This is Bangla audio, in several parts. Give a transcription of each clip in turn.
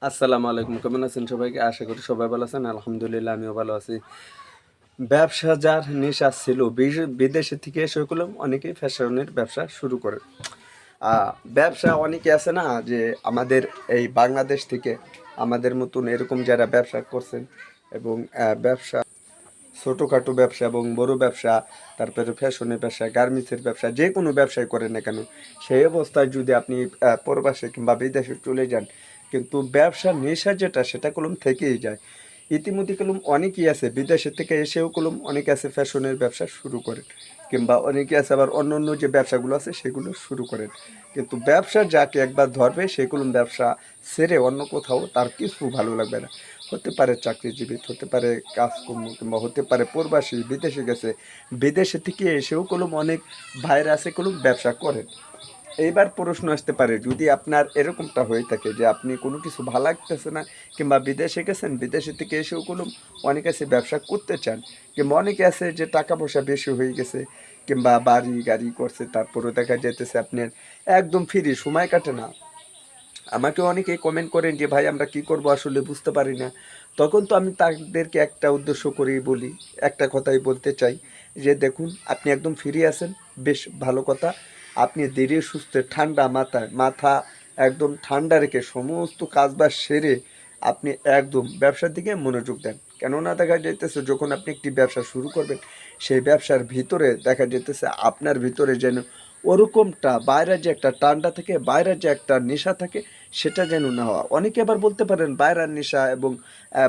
আসসালামু আলাইকুম। কেমন আছেন সবাইকে? আশা করি সবাই ভালো আছেন। আলহামদুলিল্লাহ আমিও ভালো আছি। ব্যবসা যার নেশা ছিল বিদেশে থেকে এসে করলাম অনেকেই ফ্যাশনের ব্যবসা শুরু করে। আ ব্যবসা অনেকে আছে না যে আমাদের এই বাংলাদেশ থেকে আমাদের মতন এরকম যারা ব্যবসা করছেন এবং ব্যবসা ছোটোখাটো ব্যবসা এবং বড় ব্যবসা, তারপরে ফ্যাশনের ব্যবসা, গার্মেন্টসের ব্যবসা, যে কোনো ব্যবসায় করেন না কেন, সেই অবস্থায় যদি আপনি প্রবাসে কিংবা বিদেশে চলে যান, কিন্তু ব্যবসার নেশা যেটা সেটা কলম থেকেই যায়। ইতিমধ্যে কলম অনেকেই আছে বিদেশের থেকে এসেও কলম অনেকে আছে ফ্যাশনের ব্যবসা শুরু করেন, কিংবা অনেকে আছে আবার অন্য অন্য যে ব্যবসাগুলো আছে সেগুলো শুরু করেন। কিন্তু ব্যবসা যাকে একবার ধরবে সেগুলো ব্যবসা ছেড়ে অন্য কোথাও তার কিছু ভালো লাগবে না। হতে পারে চাকরিজীবী, হতে পারে কাজকর্ম, কিংবা হতে পারে প্রবাসী বিদেশে গেছে, বিদেশে থেকে এসেও কলম অনেক ভাইরা আছে কলম ব্যবসা করেন। এইবার প্রশ্ন আসতে পারে, যদি আপনার এরকমটা হয়ে থাকে যে আপনি কোনো কিছু ভালো লাগতেছে না, কিংবা বিদেশে গেছেন, বিদেশে থেকে এসেও কোনো অনেকে আছে ব্যবসা করতে চান, কিংবা অনেকে আছে যে টাকা পয়সা বেশি হয়ে গেছে, কিংবা বাড়ি গাড়ি করছে, তারপরেও দেখা যাইতেছে আপনার একদম ফ্রি, সময় কাটে না। আমাকে অনেকে কমেন্ট করেন যে ভাই আমরা কি করব আসলে বুঝতে পারি না। তখন তো আমি তাদেরকে একটা উদ্দেশ্য করেই বলি, একটা কথাই বলতে চাই যে দেখুন, আপনি একদম ফ্রি আছেন, বেশ ভালো কথা। আপনি ধীরে সুস্থে ঠান্ডা মাথায়, মাথা একদম ঠান্ডা রেখে সমস্ত কাজবাজ সেরে আপনি একদম ব্যবসার দিকে মনোযোগ দেন। কেননা দেখা যাইতেছে যখন আপনি একটি ব্যবসা শুরু করবেন, সেই ব্যবসার ভিতরে দেখা যাইতেছে আপনার ভিতরে যেন ওরকমটা বাইরের যে একটা টান্ডা থাকে, বাইরের যে একটা নেশা থাকে, সেটা যেন না হওয়া। অনেকে আবার বলতে পারেন বাইরের নেশা এবং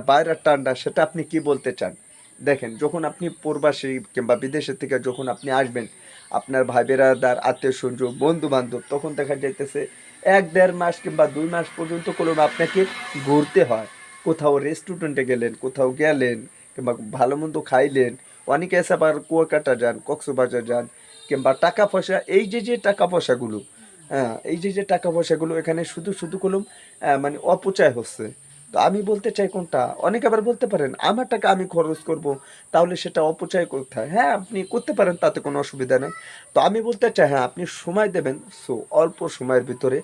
বাইরের টান্ডা, সেটা আপনি কি বলতে চান? দেখেন, যখন আপনি প্রবাসী কিংবা বিদেশে থেকে যখন আপনি আসবেন, আপনার ভাই বেড়াদার, আত্মীয় স্বজন, বন্ধু বান্ধব, তখন দেখা যাইতেছে ১-১.৫ মাস কিংবা ২ মাস পর্যন্ত কোনো আপনাকে ঘুরতে হয়। কোথাও রেস্টুরেন্টে গেলেন, কোথাও গেলেন, কিংবা ভালো মন্দ খাইলেন। অনেকে আছে আবার কুয়াকাটা যান, কক্সবাজার যান, কিংবা টাকা পয়সা, এই যে টাকা পয়সাগুলো, হ্যাঁ, এই যে টাকা পয়সাগুলো এখানে শুধু শুধু কলম মানে অপচয় হচ্ছে। তো আমি বলতে চাই কোনটা, অনেকে আবার বলতে পারেন আমার টাকা আমি খরচ করব, তাহলে সেটা অপচয় কোথায়? হ্যাঁ, আপনি করতে পারেন, তাতে কোনো অসুবিধা নেই। তো আমি বলতে চাই হ্যাঁ, আপনি সময় দেবেন, সো অল্প সময়ের ভিতরে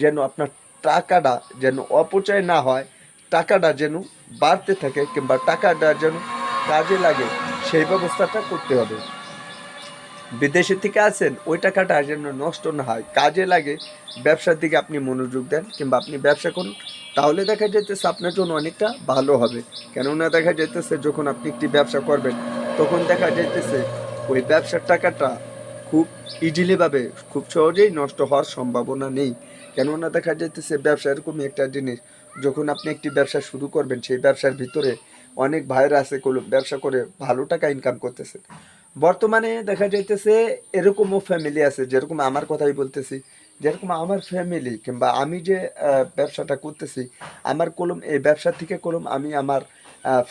যেন আপনার টাকাটা যেন অপচয় না হয়, টাকাটা যেন বাড়তে থাকে, কিংবা টাকাটা যেন কাজে লাগে, সেই ব্যবস্থাটা করতে হবে। বিদেশে থেকে আসেন, ওই টাকাটা যেন নষ্ট না হয়, কাজে লাগে, ব্যবসার দিকে আপনি মনোযোগ দেন, কিংবা আপনি ব্যবসা করুন, তাহলে দেখা যাইতেছে আপনার জন্য অনেকটা ভালো হবে। কেননা দেখা যাইতেছে যখন আপনি একটি ব্যবসা করবেন, তখন দেখা যাইতেছে ওই ব্যবসার টাকাটা খুব ইজিলিভাবে, খুব সহজেই নষ্ট হওয়ার সম্ভাবনা নেই। কেননা দেখা যাইতেছে ব্যবসা এরকমই একটা জিনিস, যখন আপনি একটি ব্যবসা শুরু করবেন, সেই ব্যবসার ভিতরে অনেক ভাইরা আছে ব্যবসা করে ভালো টাকা ইনকাম করতেছে। বর্তমানে দেখা যাইতেছে এরকমও ফ্যামিলি আছে, যেরকম আমার কথাই বলতেছি, যেরকম আমার ফ্যামিলি কিংবা আমি যে ব্যবসাটা করতেছি, আমার কলম এই ব্যবসা থেকে কলম আমি আমার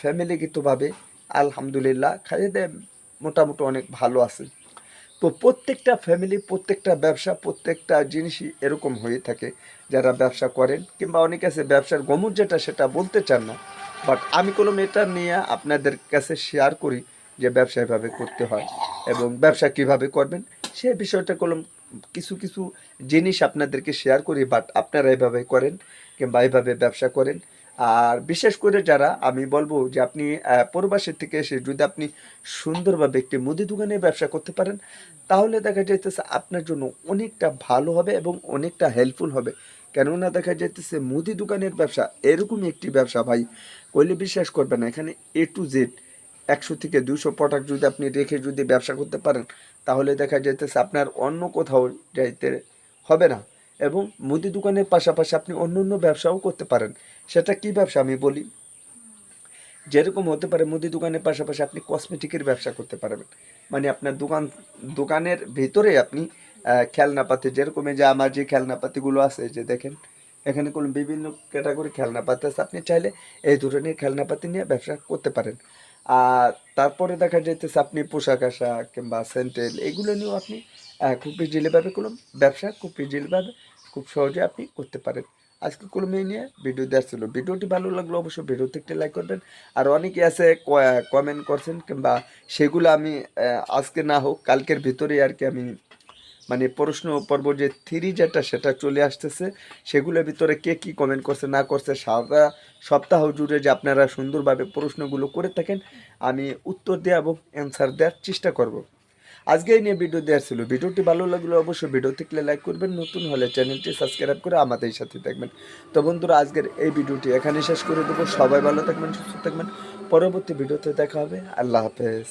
ফ্যামিলিগতভাবে আলহামদুলিল্লাহ খাইয়ে দেয় মোটামুটি অনেক ভালো আছে। তো প্রত্যেকটা ফ্যামিলি, প্রত্যেকটা ব্যবসা, প্রত্যেকটা জিনিসই এরকম হয়ে থাকে। যারা ব্যবসা করেন, কিংবা অনেকে আছে ব্যবসার গমুর যেটা সেটা বলতে চান না, বাট আমি কলম এটা নিয়ে আপনাদের কাছে শেয়ার করি যে ব্যবসা এভাবে করতে হয় এবং ব্যবসা কিভাবে করবেন সে বিষয়টা কলম কিছু কিছু জিনিস আপনাদেরকে শেয়ার করি, বাট আপনারা এভাবে করেন কিংবা এভাবে ব্যবসা করেন। আর বিশেষ করে যারা, আমি বলবো যে আপনি প্রবাসী থেকে এসে যদি আপনি সুন্দরভাবে একটি মুদি দোকানে ব্যবসা করতে পারেন, তাহলে দেখা যাইতেছে আপনার জন্য অনেকটা ভালো হবে এবং অনেকটা হেল্পফুল হবে। কেননা দেখা যাইতেছে মুদি দোকানের ব্যবসা এরকমই একটি ব্যবসা ভাই, কইলে বিশ্বাস করবে না, এখানে A to Z ১০০ থেকে ২০০ প্রোডাক্ট যদি আপনি রেখে যদি ব্যবসা করতে পারেন, তাহলে দেখা যাইতেছে আপনার অন্য কোথাও যাইতে হবে না। এবং মুদি দোকানের পাশাপাশি আপনি অন্য অন্য ব্যবসাও করতে পারেন। সেটা কি ব্যবসা আমি বলি, যেরকম হতে পারে মুদি দোকানের পাশাপাশি আপনি কসমেটিকের ব্যবসা করতে পারবেন। মানে আপনার দোকানের ভিতরে আপনি খেলনাপাতি, যেরকম এই যে আমার যে খেলনাপাতিগুলো আছে, যে দেখেন এখানে কোনো বিভিন্ন ক্যাটাগরি খেলনাপাতি আছে, আপনি চাইলে এই ধরনের খেলনাপাতি নিয়ে ব্যবসা করতে পারেন। আর তারপরে দেখা যাইতেছে আপনি পোশাক আশাক কিংবা স্যান্ডেল এগুলো নিয়েও আপনি খুব ইজিলিভাবে কোনো ব্যবসা খুব ইজিলিভাবে খুব সহজে আপনি করতে পারেন। আজকে কোনো মেয়ে নিয়ে ভিডিও দেওয়া ছিল। ভিডিওটি ভালো লাগলো অবশ্যই ভিডিওতে একটি লাইক করবেন। আর অনেকে আছে কমেন্ট করছেন, কিংবা সেগুলো আমি আজকে না হোক কালকের ভিতরেই আর কি আমি মানে প্রশ্ন পর্ব যে 3 যেটা সেটা চলে আসতেছে, সেগুলোর ভিতরে কে কী কমেন্ট করছে না করছে সারা সপ্তাহ জুড়ে যে আপনারা সুন্দরভাবে প্রশ্নগুলো করে থাকেন, আমি উত্তর দেওয়া এবং অ্যান্সার দেওয়ার চেষ্টা করব। আজকে এই নিয়ে ভিডিও দেওয়ার ছিল। ভিডিওটি ভালো লাগলে অবশ্যই ভিডিও থেকে লাইক করবেন, নতুন হলে চ্যানেলটি সাবস্ক্রাইব করে আমাদের সাথে থাকবেন। তো বন্ধুরা, আজকের এই ভিডিওটি এখানে শেষ করে দেবো। সবাই ভালো থাকবেন, সুস্থ থাকবেন। পরবর্তী ভিডিওতে দেখা হবে। আল্লাহ হাফেজ।